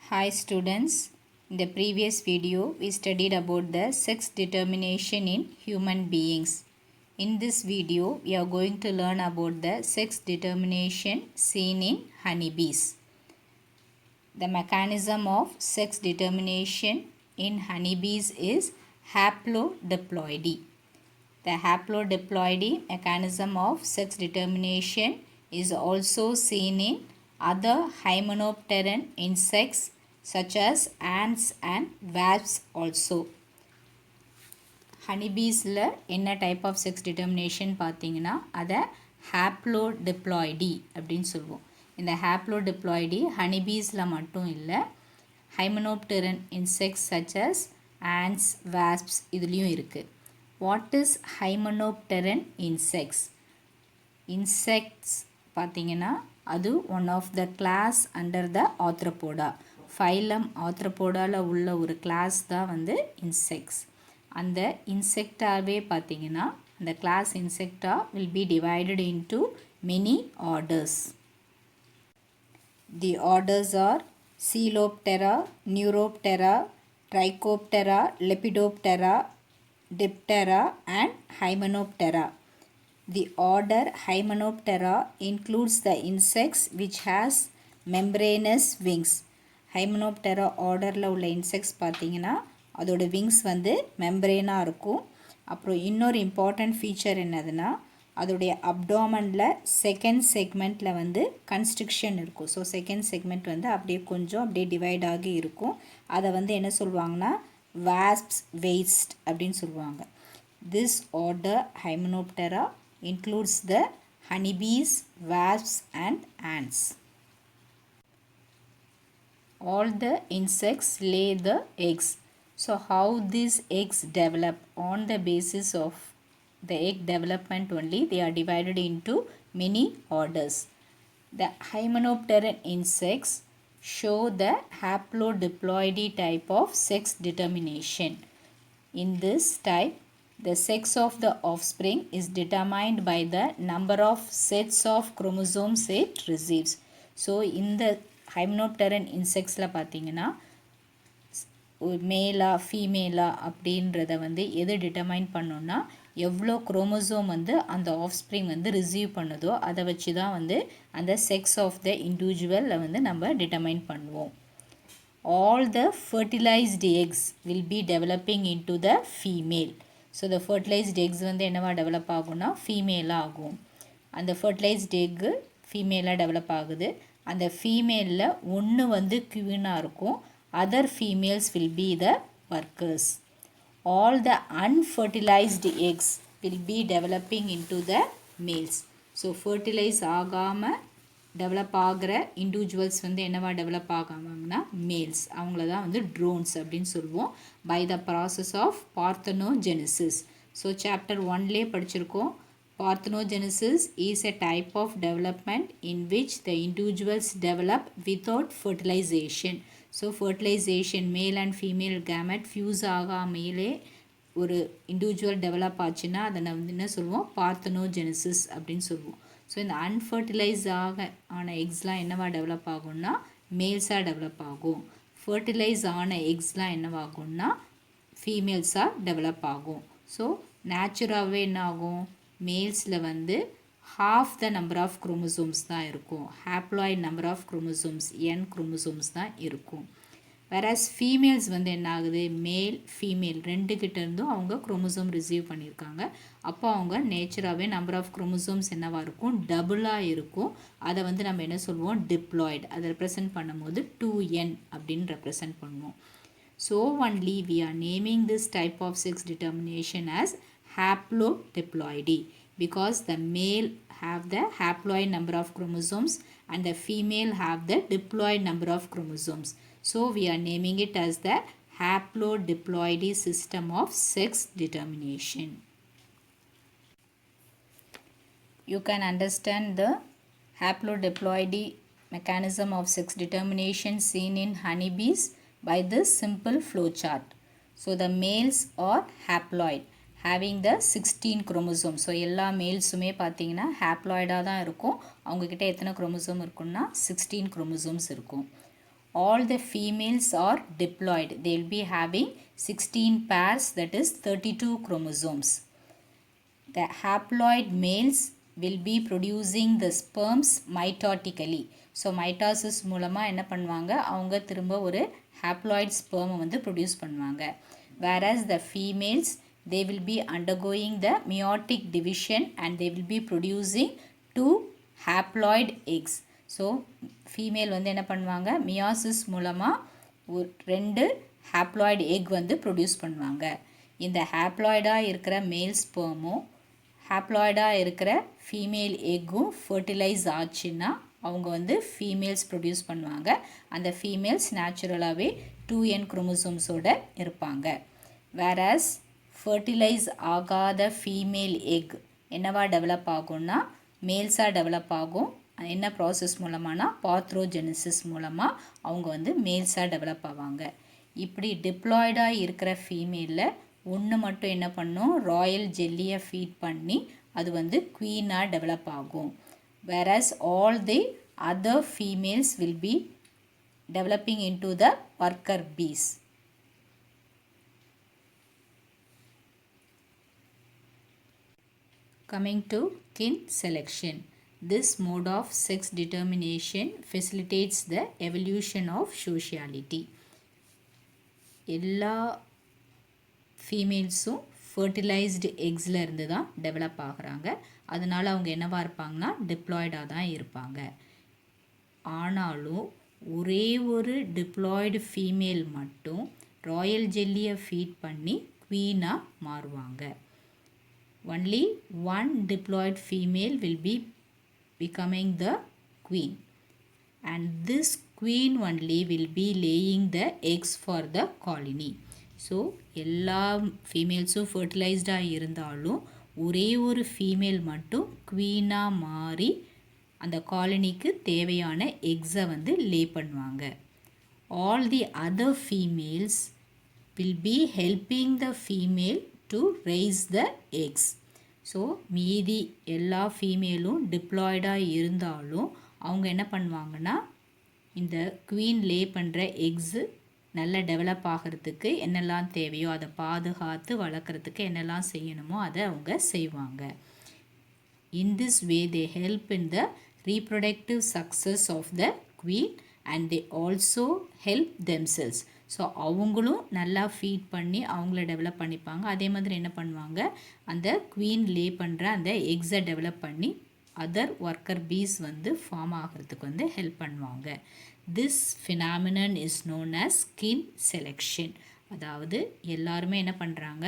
Hi students, in the previous video we studied about the sex determination in human beings. In this video we are going to learn about the sex determination seen in honeybees. The mechanism of sex determination in honeybees is haplodiploidy. The haplodiploidy mechanism of sex determination is also seen in other hymenopteran insects such as ants and wasps also. ஹனிபீஸில் என்ன type of sex determination பார்த்தீங்கன்னா அதை ஹாப்ளோடிப்ளாய்டி அப்படின்னு சொல்லுவோம். இந்த ஹாப்ளோடிப்ளாய்டி ஹனிபீஸில் மட்டும் இல்லை, hymenopteran insects such as ants, wasps இதுலேயும் இருக்குது. What is hymenopteran insects? Insects பார்த்தீங்கன்னா அது one of the class under the arthropoda. Phylum ஆத்ரோபோடாவில் உள்ள ஒரு கிளாஸ் தான் வந்து இன்செக்ட்ஸ். அந்த இன்செக்டாகவே பார்த்தீங்கன்னா அந்த class Insecta will be divided into many orders. The orders are Coeloptera, Neuroptera, Trichoptera, Lepidoptera, Diptera and Hymenoptera. The order Hymenoptera includes the insects which has membranous wings. Hymenoptera ஆர்டரில் உள்ள insects பார்த்தீங்கன்னா அதோட wings வந்து மெம்பரேனாக இருக்கும். அப்புறம் இன்னொரு important feature என்னதுன்னா அதோடைய அப்டாமனில் செகண்ட் செக்மெண்ட்டில் வந்து கன்ஸ்ட்ரிக்ஷன் இருக்கும். ஸோ செகண்ட் செக்மெண்ட் வந்து அப்படியே கொஞ்சம் அப்படியே டிவைட் ஆகி இருக்கும். அதை வந்து என்ன சொல்லுவாங்கன்னா வாஸ்ப்ஸ் வெயிஸ்ட் அப்படின்னு சொல்லுவாங்க. This order hymenoptera includes the honeybees, wasps and ants. All the insects lay the eggs. So how these eggs develop? On the basis of the egg development only they are divided into many orders. The hymenopteran insects show the haplodiploidy type of sex determination. In this type the sex of the offspring is determined by the number of sets of chromosomes it receives. So இந்த hymenopteran insectsல பார்த்தீங்கன்னா மேலா ஃபீமேலா அப்படின்றத வந்து எது determine பண்ணோன்னா எவ்வளோ chromosome வந்து அந்த offspring வந்து ரிசீவ் பண்ணுதோ அதை வச்சு தான் வந்து அந்த செக்ஸ் ஆஃப் த இண்டிவிஜுவலில் வந்து நம்ம டிட்டர்மைன் பண்ணுவோம். All the fertilised X will be developing into the female. So the fertilised X வந்து என்னவா டெவலப் ஆகும்னா ஃபீமேலாக ஆகும். அந்த ஃபர்டிலைஸ்டு எக்கு ஃபீமேலாக டெவலப் ஆகுது. அந்த ஃபீமேலில் ஒன்று வந்து குவீனாக இருக்கும். Other females will be the workers. All the unfertilised X will be developing into the males. So fertilise ஆகாமல் டெவலப் ஆகிற இண்டிவிஜுவல்ஸ் வந்து என்னவா டெவலப் ஆகாமங்கன்னா மேல்ஸ். அவங்கள தான் வந்து ட்ரோன்ஸ் அப்படின்னு சொல்லுவோம். By the process of parthenogenesis. So chapter 1லே படிச்சிருக்கோம். Parthenogenesis is a type of development in which the individuals develop without fertilization. So fertilization male and female gamete fuse ஆகாமலே ஒரு இண்டிவிஜுவல் டெவலப் ஆச்சுன்னா அதை நம்ம வந்து என்ன சொல்லுவோம் பார்த்தனோஜெனிசிஸ் அப்படின்னு சொல்லுவோம். ஸோ இந்த அன்ஃபர்டிலைஸ் ஆன எக்ஸ்லாம் என்னவா டெவலப் ஆகும்னா மேல்ஸாக டெவலப் ஆகும். ஃபர்டிலைஸ் ஆன எக்ஸ்லாம் என்னவாகும்னா ஃபீமேல்ஸாக டெவலப் ஆகும். ஸோ நேச்சுராகவே என்ன ஆகும், மேல்ஸில் வந்து half the number of chromosomes தான் இருக்கும். haploid number of chromosomes n chromosomes தான் இருக்கும். whereas ஃபீமேல்ஸ் வந்து என்ன ஆகுது, மேல் ஃபீமேல் ரெண்டு கிட்ட இருந்தும் அவங்க குரோமோசோம் ரிசீவ் பண்ணியிருக்காங்க. அப்போ அவங்க நேச்சராகவே நம்பர் ஆஃப் குரோமோசோம்ஸ் என்னவாக இருக்கும், டபுளாக இருக்கும். அதை வந்து நம்ம என்ன சொல்லுவோம் டிப்ளாய்டு. அதை ரெப்ரசன்ட் பண்ணும்போது 2n அப்படின்னு ரெப்ரசன்ட் பண்ணுவோம். So only we are naming this type of sex determination as haplodiploidy because the male have the haploid number of chromosomes and the female have the diploid number of chromosomes. So we are naming it as the haplodiploidy system of sex determination. You can understand the haplodiploidy mechanism of sex determination seen in honeybees by this simple flow chart. So the males are haploid having the 16 chromosomes. So எல்லா மேல்ஸுமே பார்த்தீங்கன்னா ஹாப்ளாய்டாக தான் இருக்கும். அவங்கக்கிட்ட எத்தனை chromosome இருக்குன்னா 16 chromosomes இருக்கும். all the females are diploid. They will be having 16 pairs, that is 32 chromosomes. The haploid males will be producing the sperms mitotically. So mitosis மூலமாக என்ன பண்ணுவாங்க, அவங்க திரும்ப ஒரு ஹாப்ளாய்ட் ஸ்பெர்மை வந்து ப்ரொடியூஸ் பண்ணுவாங்க. whereas the females, they will be undergoing the meiotic division and they will be producing 2 haploid eggs. So female வந்து என்ன பண்ணுவாங்க, மியாசிஸ் மூலமாக ஒரு 2 ஹாப்ளாய்டு எக் வந்து ப்ரொடியூஸ் பண்ணுவாங்க. இந்த ஹாப்ளாய்டாக இருக்கிற மேல் ஸ்பெர்மும் ஹாப்ளாய்டாக இருக்கிற ஃபீமேல் எக்கும் ஃபர்டிலைஸ் ஆச்சுன்னா அவங்க வந்து ஃபீமேல்ஸ் ப்ரொடியூஸ் பண்ணுவாங்க. அந்த ஃபீமேல்ஸ் நேச்சுரலாகவே 2n குரோமோசோம்ஸோடு இருப்பாங்க. வேராஸ் ஃபர்டிலைஸ் ஆகாத ஃபீமேல் எக் என்னவா டெவலப் ஆகும்னா மேல்ஸாக டெவலப் ஆகும். என்ன ப்ராசஸ் மூலமானா பாத்ரோஜெனிசிஸ் மூலமாக அவங்க வந்து மேல்ஸாக டெவலப் ஆவாங்க. இப்படி டிப்ளாய்டாக இருக்கிற ஃபீமேலில் ஒன்று மட்டும் என்ன பண்ணும், ராயல் ஜெல்லியை ஃபீட் பண்ணி அது வந்து குவீனாக டெவலப் ஆகும். whereas all the other females will be developing into the worker bees. Coming to kin selection. This mode of sex determination facilitates the evolution of sociality. எல்லா ஃபீமேல்ஸும் ஃபர்டிலைஸ்டு எக்ஸில் இருந்து தான் டெவலப் ஆகுறாங்க. அதனால் அவங்க என்னவாக இருப்பாங்கன்னா டிப்ளாய்டாக தான் இருப்பாங்க. ஆனாலும் ஒரே ஒரு டிப்ளாய்டு ஃபீமேல் மட்டும் ராயல் ஜெல்லியை ஃபீட் பண்ணி குவீனாக மாறுவாங்க. Only one diploid female will be becoming the queen and this queen only will be laying the eggs for the colony. So எல்லா ஃபீமேல்ஸும் ஃபர்டிலைஸ்டாக இருந்தாலும் ஒரே ஒரு ஃபீமேல் மட்டும் குவீனாக மாறி அந்த காலனிக்கு தேவையான எக்ஸை வந்து லே பண்ணுவாங்க. All the other females will be helping the female to raise the X. So மீதி எல்லா ஃபீமேலும் டிப்ளாய்டாக இருந்தாலும் அவங்க என்ன பண்ணுவாங்கன்னா இந்த குவீன் லே பண்ணுற எக்ஸு நல்லா டெவலப் ஆகிறதுக்கு என்னெல்லாம் தேவையோ அதை பாதுகாத்து வளர்க்குறதுக்கு என்னெல்லாம் செய்யணுமோ அதை அவங்க செய்வாங்க. In this way they help in the reproductive success of the queen and they also help themselves. So அவங்களும் நல்லா ஃபீட் பண்ணி அவங்கள டெவலப் பண்ணிப்பாங்க. அதே மாதிரி என்ன பண்ணுவாங்க, அந்த குவீன் லே பண்ணுற அந்த எக்ஸை டெவலப் பண்ணி அதர் ஒர்க்கர் பீஸ் வந்து ஃபார்ம் ஆகிறதுக்கு வந்து ஹெல்ப் பண்ணுவாங்க. This phenomenon is known as kin selection. அதாவது எல்லாருமே என்ன பண்ணுறாங்க,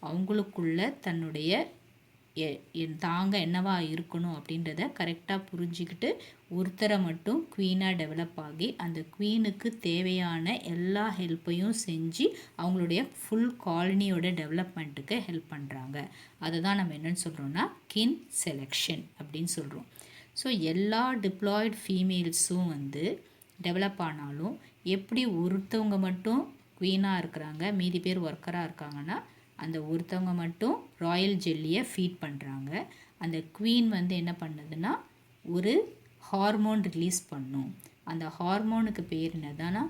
அவங்களுக்குள்ள தன்னுடைய தாங்க என்னவா இருக்கணும் அப்படின்றத கரெக்டாக புரிஞ்சிக்கிட்டு ஒருத்தரை மட்டும் குவீனாக டெவலப் ஆகி அந்த குவீனுக்கு தேவையான எல்லா ஹெல்ப்பையும் செஞ்சு அவங்களுடைய ஃபுல் காலனியோட டெவலப்மெண்ட்டுக்கு ஹெல்ப் பண்ணுறாங்க. அதை தான் நம்ம என்னென்னு சொல்கிறோன்னா கின் செலெக்ஷன் அப்படின்னு சொல்கிறோம். ஸோ எல்லா டிப்ளாய்டு ஃபீமேல்ஸும் வந்து டெவலப் ஆனாலும் எப்படி ஒருத்தவங்க மட்டும் குவீனாக இருக்கிறாங்க மீதி பேர் ஒர்க்கராக இருக்காங்கன்னா அந்த ஒருத்தவங்க மட்டும் ராயல் ஜெல்லியை ஃபீட் பண்ணுறாங்க. அந்த குவீன் வந்து என்ன பண்ணுதுன்னா ஒரு ஹார்மோன் ரிலீஸ் பண்ணும். அந்த ஹார்மோனுக்கு பேர் என்னதானா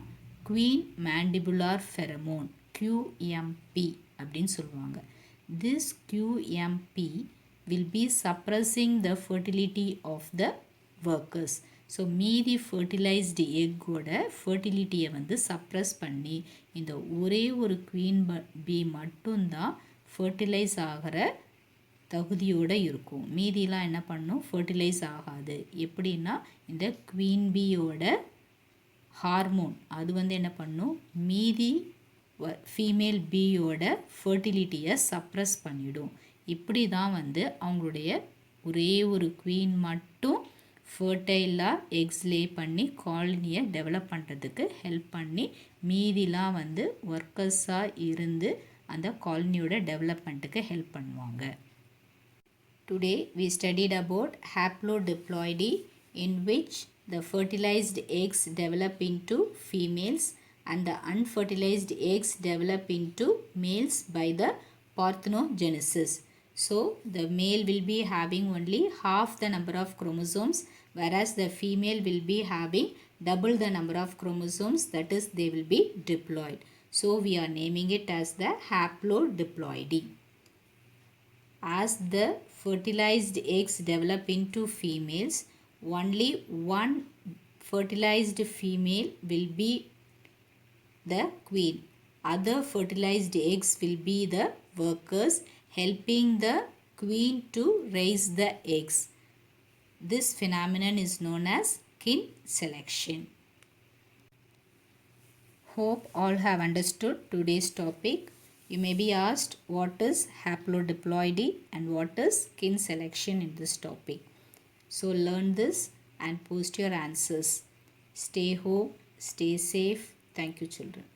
குவீன் மேண்டிபுலார் ஃபெரமோன், QMP அப்படின்னு சொல்லுவாங்க. This QMP will be suppressing the fertility of the workers. So மீதி ஃபர்டிலைஸ்டு எக்கோட ஃபர்டிலிட்டியை வந்து சப்ரஸ் பண்ணி இந்த ஒரே ஒரு குவீன் பீ மட்டும்தான் ஃபர்டிலைஸ் ஆகிற தகுதியோடு இருக்கும். மீதிலாம் என்ன பண்ணும், ஃபர்டிலைஸ் ஆகாது. எப்படின்னா இந்த குவீன் பீயோட ஹார்மோன் அது வந்து என்ன பண்ணும், மீதி ஃபீமேல் பீயோட ஃபர்டிலிட்டியை சப்ரஸ் பண்ணிடும். இப்படி தான் வந்து அவங்களுடைய ஒரே ஒரு குவீன் மட்டும் ஃபர்டைலாக எக்ஸ் லே பண்ணி காலனியை டெவலப் பண்ணுறதுக்கு ஹெல்ப் பண்ணி மீதிலாம் வந்து ஒர்க்கர்ஸாக இருந்து அந்த காலனியோட டெவலப்மெண்ட்டுக்கு ஹெல்ப் பண்ணுவாங்க. Today we studied about haplodiploidy in which the fertilized eggs develop into females and the unfertilized eggs develop into males by the parthenogenesis. So the male will be having only half the number of chromosomes whereas the female will be having double the number of chromosomes, that is they will be diploid. So we are naming it as the haplodiploidy. As the fertilized eggs develop into females, only one fertilized female will be the queen. Other fertilized eggs will be the workers, helping the queen to raise the eggs. This phenomenon is known as kin selection. Hope all have understood today's topic. You may be asked what is haplodiploidy and what is kin selection in this topic. So learn this and post your answers. Stay home, stay safe. Thank you, children.